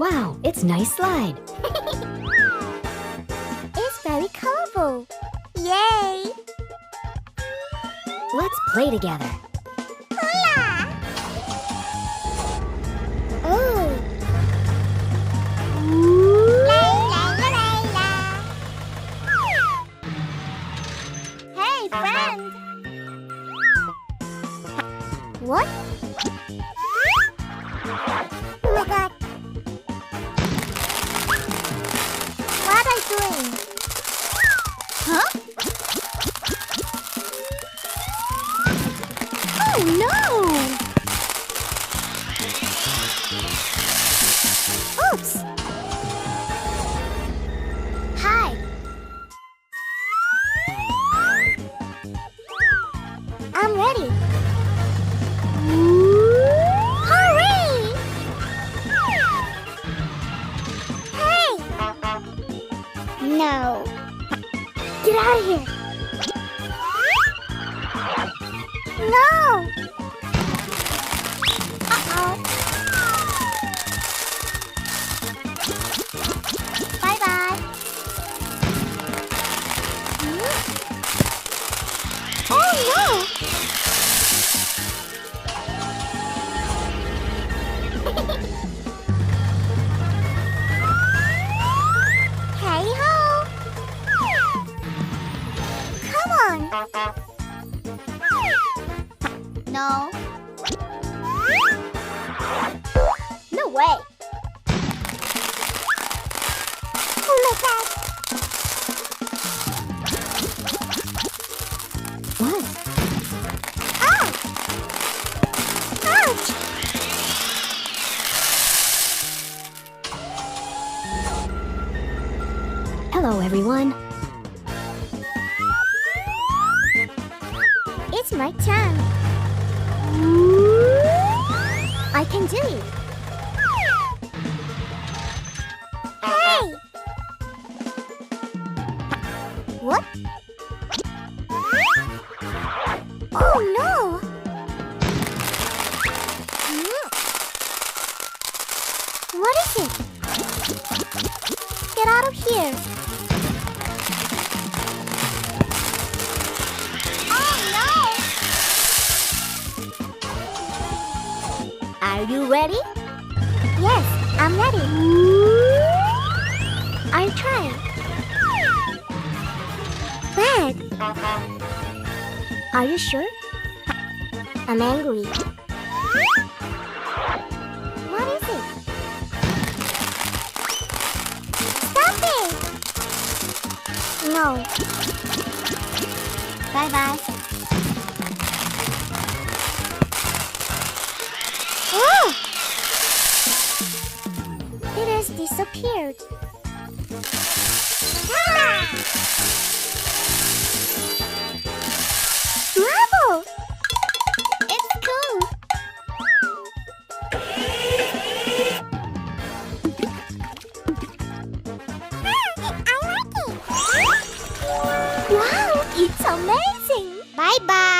Wow, it's nice slide. It's very colorful. Yay! Let's play together. Hola! Oh! La. Hey, friend! What? Oh my god! What are you doing? Huh? Oh no! Oops! Hi! I'm ready! Hurry! Hey! No! Get out of here! No! Uh-oh! Bye-bye! Oh no! Hey-ho! Come on! No. No way. Oh my god. What? Oh! Ouch! Hello, everyone. It's my turn. I can do it. Hey! What? Oh no! What is it? Get out of here! Oh no! Are you ready? Yes, I'm ready. I'll try. Bad. Are you sure? I'm angry. What is it? Stop it! No. Bye-bye. Oh! It has disappeared. Bravo! It's cool. I like it. Wow, it's amazing. Bye-bye.